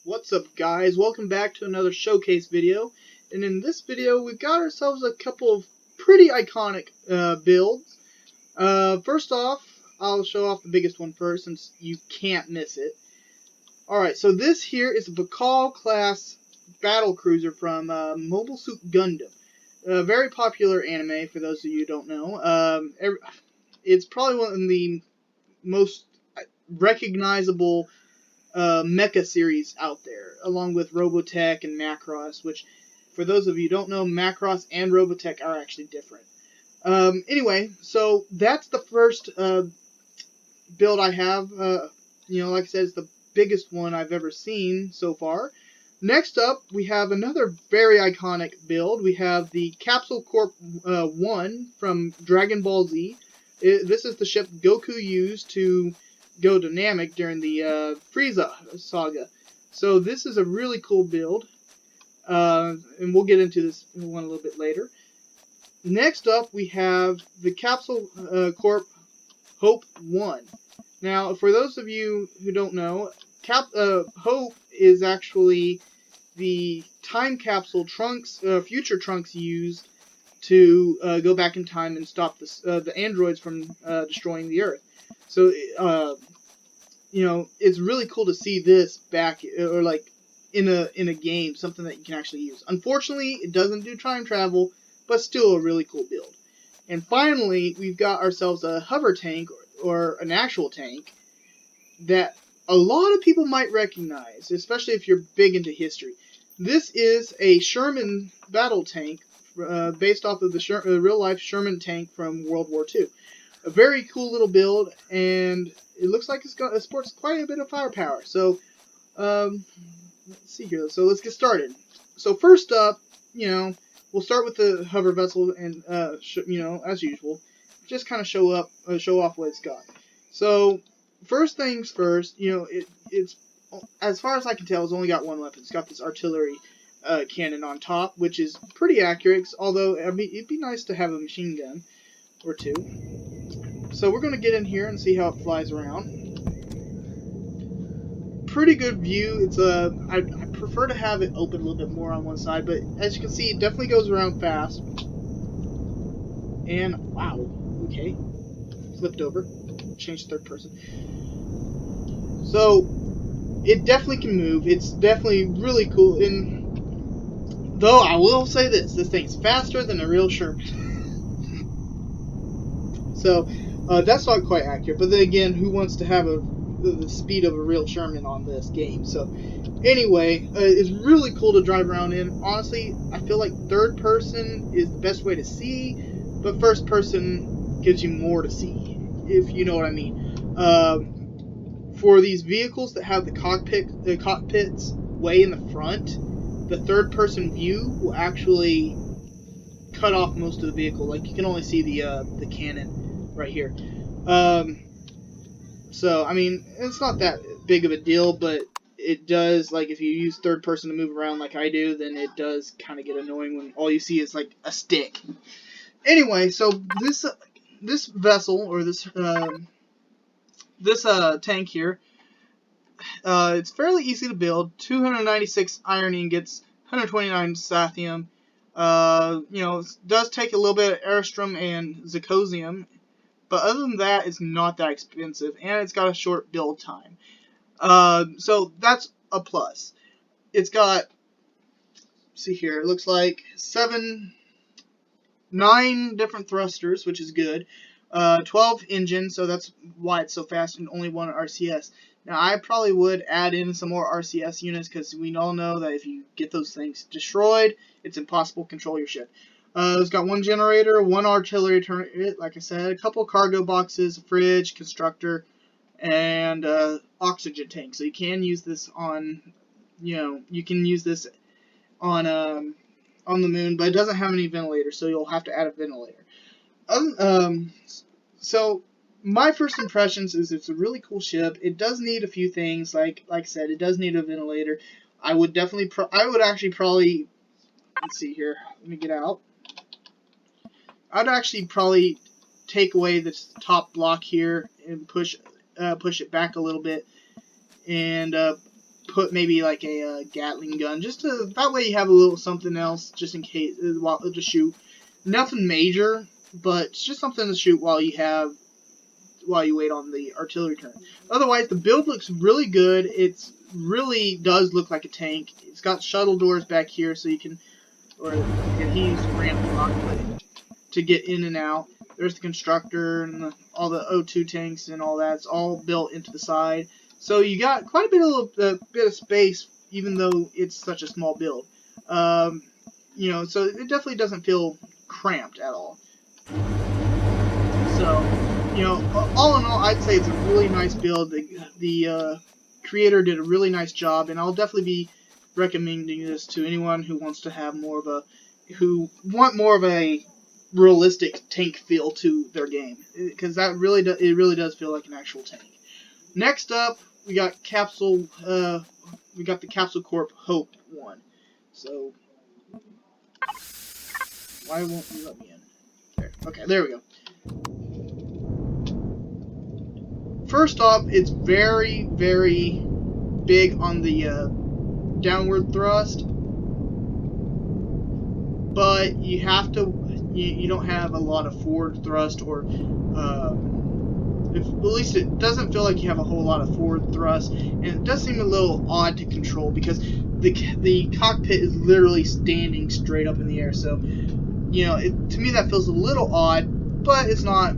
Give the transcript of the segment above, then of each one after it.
What's up, guys? Welcome back to another showcase video. And in this video, we've got ourselves a couple of pretty iconic builds. First off, I'll show off the biggest one first since you can't miss it. Alright, so this here is a Baikal Class battle cruiser from Mobile Suit Gundam. A very popular anime, for those of you who don't know. It's probably one of the most recognizable mecha series out there, along with Robotech and Macross, which, for those of you who don't know, Macross and Robotech are actually different. Anyway, so that's the first build I have. Like I said, it's the biggest one I've ever seen so far. Next up, we have another very iconic build. We have the Capsule Corp 1 from Dragon Ball Z. This is the ship Goku used to go dynamic during the Frieza saga. So this is a really cool build, and we'll get into this one a little bit later. Next up, we have the Capsule Corp Hope 1. Now, for those of you who don't know, Hope is actually the time capsule Trunks, future Trunks used to go back in time and stop the androids from destroying the Earth. So, it's really cool to see this back, or like in a game, something that you can actually use. Unfortunately, it doesn't do time travel, but still a really cool build. And finally, we've got ourselves a hover tank, or an actual tank, that a lot of people might recognize, especially if you're big into history. This is a Sherman battle tank, based off of the real-life Sherman Tank from World War II. A very cool little build, and it looks like it sports quite a bit of firepower. So, let's see here. So let's get started. So first up, we'll start with the hover vessel, and as usual, just kind of show off what it's got. So first things first, it's as far as I can tell, it's only got one weapon. It's got this artillery cannon on top, which is pretty accurate. Although I mean, it'd be nice to have a machine gun or two. So we're going to get in here and see how it flies around. Pretty good view. It's I prefer to have it open a little bit more on one side, but as you can see, it definitely goes around fast. And wow, okay, flipped over, changed to third person. So it definitely can move. It's definitely really cool. And though I will say this thing's faster than a real Sherman. So that's not quite accurate. But then again, who wants to have the speed of a real Sherman on this game? So anyway, it's really cool to drive around in. Honestly, I feel like third person is the best way to see, but first person gives you more to see, if you know what I mean. For these vehicles that have the cockpits way in the front, the third person view will actually cut off most of the vehicle. Like, you can only see the cannon right here. So I mean, it's not that big of a deal, but it does, like, if you use third person to move around like I do, then it does kind of get annoying when all you see is like a stick. Anyway, so this vessel, or this tank here, it's fairly easy to build. 296 iron ingots, 129 sathium. It does take a little bit of aerostrum and zirconium, but other than that, it's not that expensive, and it's got a short build time. So that's a plus. It's got, see here, it looks like 9 different thrusters, which is good. 12 engines, so that's why it's so fast, and only 1 RCS. Now, I probably would add in some more RCS units, because we all know that if you get those things destroyed, it's impossible to control your ship. It's got 1 generator, 1 artillery turret, like I said, a couple cargo boxes, a fridge, constructor, and oxygen tank. So you can use this on, you can use this on the moon, but it doesn't have any ventilators, so you'll have to add a ventilator. So my first impressions is it's a really cool ship. It does need a few things, like I said, it does need a ventilator. I would actually probably, let's see here, let me get out. I'd actually probably take away this top block here and push it back a little bit, and put maybe like a Gatling gun, just to, that way you have a little something else just in case to shoot. Nothing major, but it's just something to shoot while you wait on the artillery turn. Otherwise, the build looks really good. It's really does look like a tank. It's got shuttle doors back here, so you can, or he used random rocket to get in and out. There's the constructor and all the O2 tanks and all that. It's all built into the side. So you got quite a bit of space, even though it's such a small build. You know, so it definitely doesn't feel cramped at all. So, you know, all in all, I'd say it's a really nice build. The creator did a really nice job, and I'll definitely be recommending this to anyone who wants to have more of a realistic tank feel to their game, because it really does feel like an actual tank. Next up, we got the Capsule Corp Hope one. So why won't you let me in? There. Okay, there we go. First off, it's very, very big on the downward thrust, but you have to. You don't have a lot of forward thrust, or at least it doesn't feel like you have a whole lot of forward thrust, and it does seem a little odd to control because the cockpit is literally standing straight up in the air. So, you know, to me that feels a little odd, but it's not,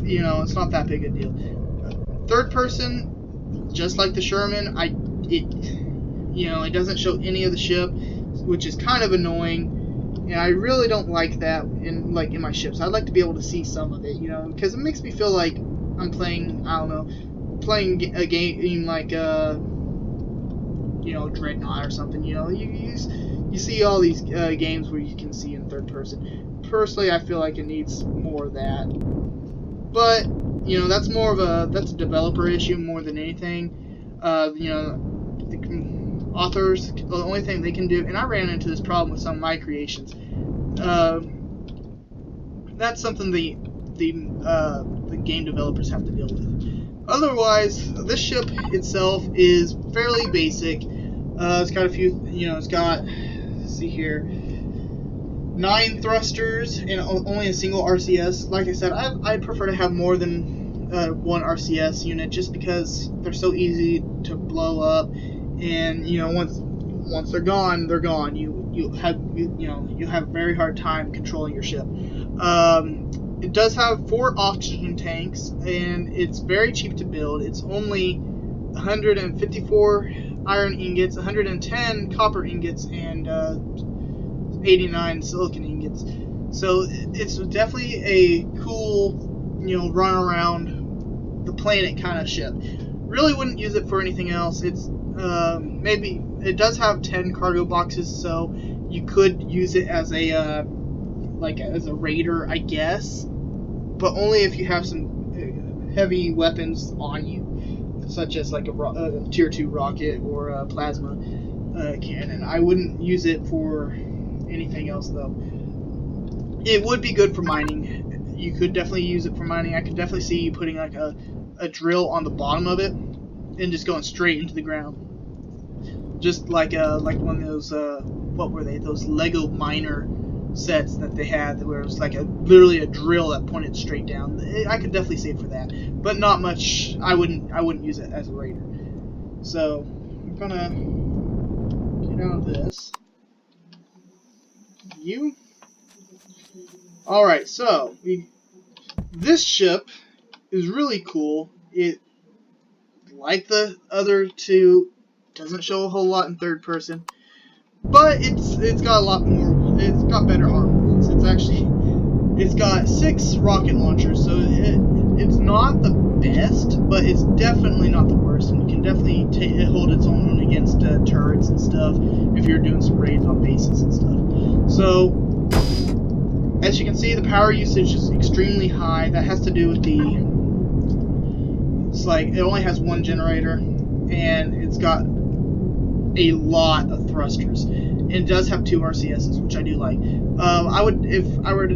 you know, it's not that big a deal. Third person, just like the Sherman, it doesn't show any of the ship, which is kind of annoying. And I really don't like that in my ships. I'd like to be able to see some of it, you know, because it makes me feel like I'm playing, I don't know, playing a game like Dreadnought or something. You know, you see all these games where you can see in third person. Personally, I feel like it needs more of that. But you know, that's a developer issue more than anything. You know, the authors, the only thing they can do, and I ran into this problem with some of my creations. That's something the game developers have to deal with. Otherwise, this ship itself is fairly basic. It's got a few, you know, it's got, let's see here, 9 thrusters and only a single RCS. Like I said, I prefer to have more than one RCS unit, just because they're so easy to blow up, and you know, once they're gone, they're gone. You have a very hard time controlling your ship. It does have 4 oxygen tanks, and it's very cheap to build. It's only 154 iron ingots, 110 copper ingots, and 89 silicon ingots. So it's definitely a cool, you know, run around the planet kind of ship. Really wouldn't use it for anything else. It's maybe it does have 10 cargo boxes, so you could use it as a as a raider, I guess, but only if you have some heavy weapons on you, such as like a tier 2 rocket or a plasma cannon. I wouldn't use it for anything else, though. It would be good for mining. You could definitely use it for mining. I could definitely see you putting like a drill on the bottom of it and just going straight into the ground, just like one of those what were they? Those Lego miner sets that they had, where it was like literally a drill that pointed straight down. I could definitely see it for that, but not much. I wouldn't use it as a raider. So I'm gonna get out of this. Alright, so this ship is really cool. It, like the other two, doesn't show a whole lot in third person, but it's got a lot more. It's got better armaments. It's got 6 rocket launchers, so it's not the best, but it's definitely not the worst, and it can definitely hold its own against turrets and stuff if you're doing some raids on bases and stuff. So, as you can see, the power usage is extremely high. That has to do with it's like it only has 1 generator, and it's got a lot of thrusters. And it does have 2 RCSs, which I do like. If I were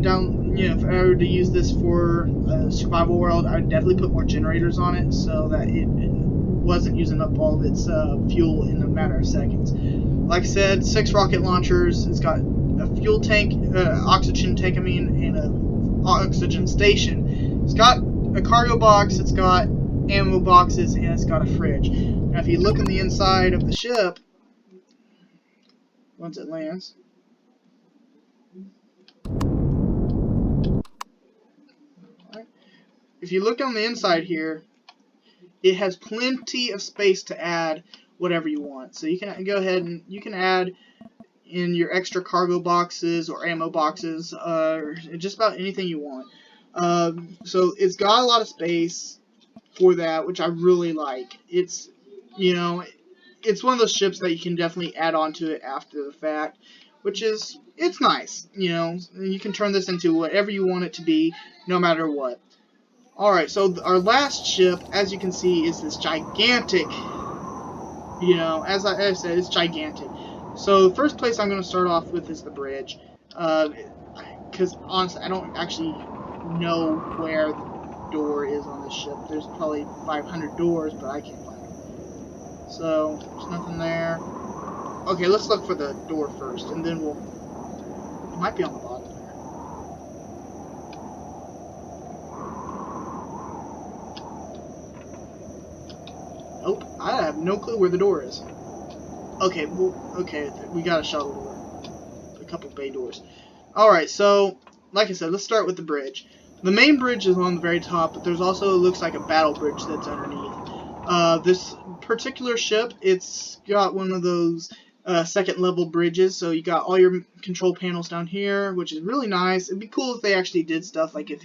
to use this for survival world, I would definitely put more generators on it, so that wasn't using up all of its fuel in a matter of seconds. Like I said, 6 rocket launchers. It's got a fuel tank, oxygen tank, and a oxygen station. It's got a cargo box. It's got ammo boxes, and it's got a fridge. Now, if you look in the inside of the ship, once it lands, if you look on the inside here, it has plenty of space to add whatever you want. So you can go ahead and you can add in your extra cargo boxes or ammo boxes, or just about anything you want. So it's got a lot of space for that, which I really like. It's, you know, it's one of those ships that you can definitely add on to it after the fact, which is, it's nice. You know, you can turn this into whatever you want it to be, no matter what. Alright, so our last ship, as you can see, is this gigantic, you know, as I said, it's gigantic. So the first place I'm going to start off with is the bridge, because honestly, I don't actually know where the door is on this ship. There's probably 500 doors, but I can't find them. So, there's nothing there. Okay, let's look for the door first, and then we'll, it might be on the bottom there. Nope, I have no clue where the door is. Okay, well, okay, we got a shuttle door. A couple bay doors. Alright, so, like I said, let's start with the bridge. The main bridge is on the very top, but there's also, it looks like a battle bridge that's underneath. This particular ship, it's got one of those second level bridges, so you got all your control panels down here, which is really nice. It'd be cool if they actually did stuff, like if,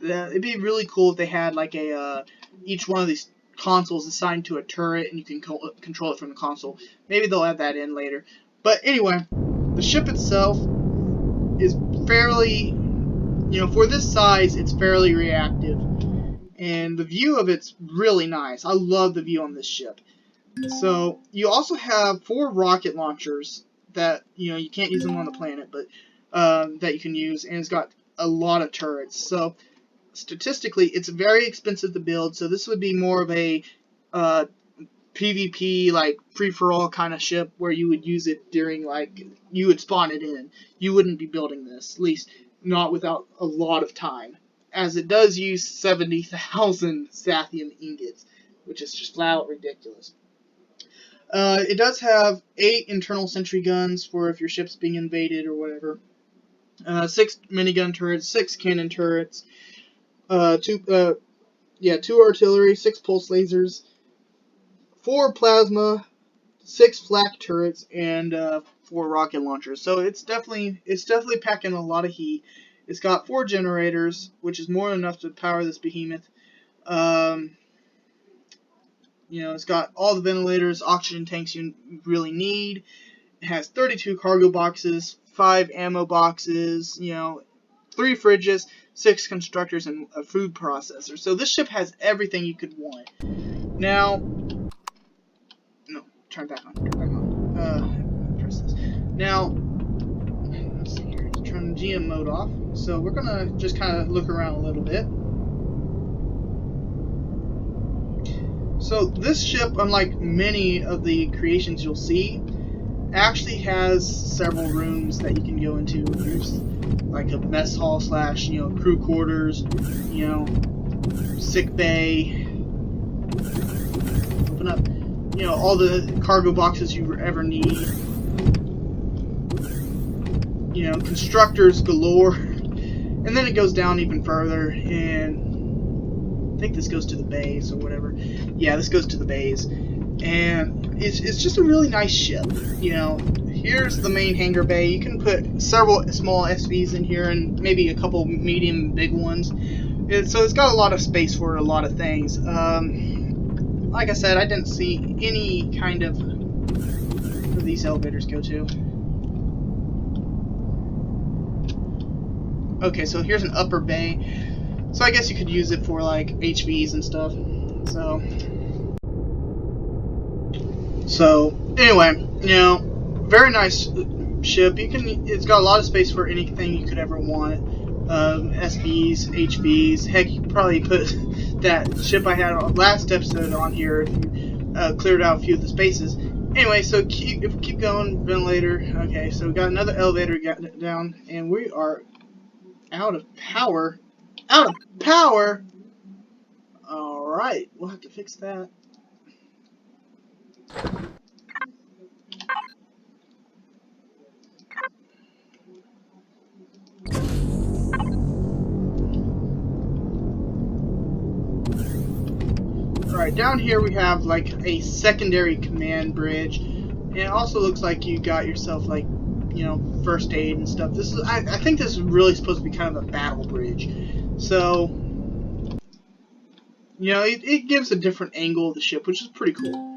it'd be really cool if they had like a, each one of these consoles assigned to a turret, and you can control it from the console. Maybe they'll add that in later. But anyway, the ship itself is fairly, you know, for this size, it's fairly reactive. And the view of it's really nice. I love the view on this ship. So, you also have 4 rocket launchers that, you know, you can't use them on the planet, but that you can use, and it's got a lot of turrets. So, statistically, it's very expensive to build, so this would be more of a PvP, like, free-for-all kind of ship, where you would use it during, like, you would spawn it in. You wouldn't be building this, at least not without a lot of time, as it does use 70,000 Sathium ingots, which is just flat out ridiculous. It does have 8 internal sentry guns for if your ship's being invaded or whatever, 6 minigun turrets, 6 cannon turrets, 2 artillery, 6 pulse lasers, 4 plasma, 6 flak turrets, and 4 rocket launchers. So it's definitely packing a lot of heat. It's got 4 generators, which is more than enough to power this behemoth. You know, it's got all the ventilators, oxygen tanks you really need. It has 32 cargo boxes, 5 ammo boxes, you know, 3 fridges, 6 constructors, and a food processor. So this ship has everything you could want. Now, no, turn back on. Press this. Now, let's see here. Turn GM mode off. So we're gonna just kind of look around a little bit. So this ship, unlike many of the creations you'll see, actually has several rooms that you can go into. There's like a mess hall / you know, crew quarters, you know, sick bay. Open up, you know, all the cargo boxes you ever need. You know, constructors galore. And then it goes down even further, and I think this goes to the bays or whatever. Yeah, this goes to the bays. And it's just a really nice ship. You know, here's the main hangar bay. You can put several small SVs in here and maybe a couple medium big ones. So it's got a lot of space for a lot of things. Like I said, I didn't see any kind of where these elevators go to. Okay, so here's an upper bay. So I guess you could use it for like HVs and stuff. So anyway, you know, very nice ship. It's got a lot of space for anything you could ever want. SVs, HVs. Heck, you could probably put that ship I had on last episode on here if you cleared out a few of the spaces. Anyway, so if we keep going, ventilator. Okay, so we got another elevator down, and we are out of power. Out of power. All right, we'll have to fix that. Alright, down here we have like a secondary command bridge, and it also looks like you got yourself like, you know, first aid and stuff. This is, I think this is really supposed to be kind of a battle bridge, so you know, it gives a different angle of the ship, which is pretty cool.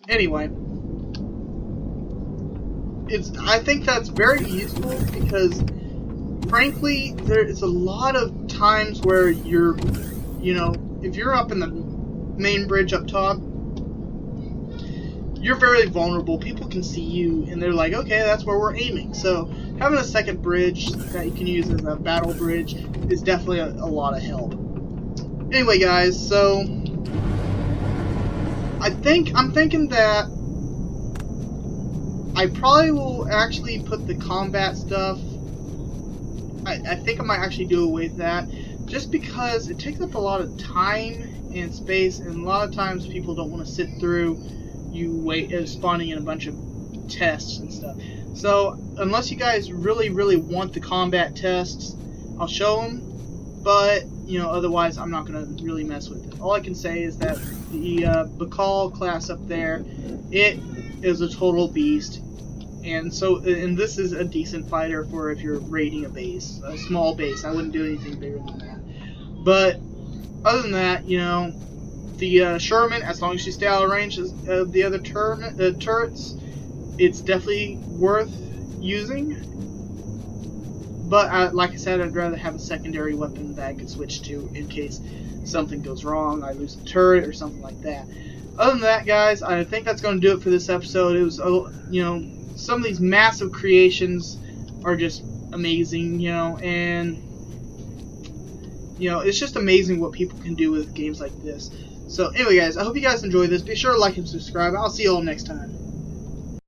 Anyway, I think that's very useful because, frankly, there is a lot of times where you're, you know, if you're up in the main bridge up top, you're very vulnerable. People can see you, and they're like, okay, that's where we're aiming. So having a second bridge that you can use as a battle bridge is definitely a lot of help. Anyway, guys, so I'm thinking that I probably will actually put the combat stuff. I think I might actually do away with that, just because it takes up a lot of time and space, and a lot of times people don't want to sit through you spawning in a bunch of tests and stuff. So unless you guys really want the combat tests, I'll show them, but you know, otherwise I'm not gonna really mess with it. All I can say is that the Baikal class up there, it is a total beast. And this is a decent fighter for if you're raiding a base, a small base. I wouldn't do anything bigger than that. But other than that, you know, the Sherman, as long as you stay out of range of the other turrets, it's definitely worth using. But like I said, I'd rather have a secondary weapon that I could switch to in case something goes wrong, I lose the turret or something like that. Other than that, guys, I think that's going to do it for this episode. It was, you know, some of these massive creations are just amazing, you know, and you know, it's just amazing what people can do with games like this. So anyway, guys, I hope you guys enjoyed this. Be sure to like and subscribe. I'll see you all next time.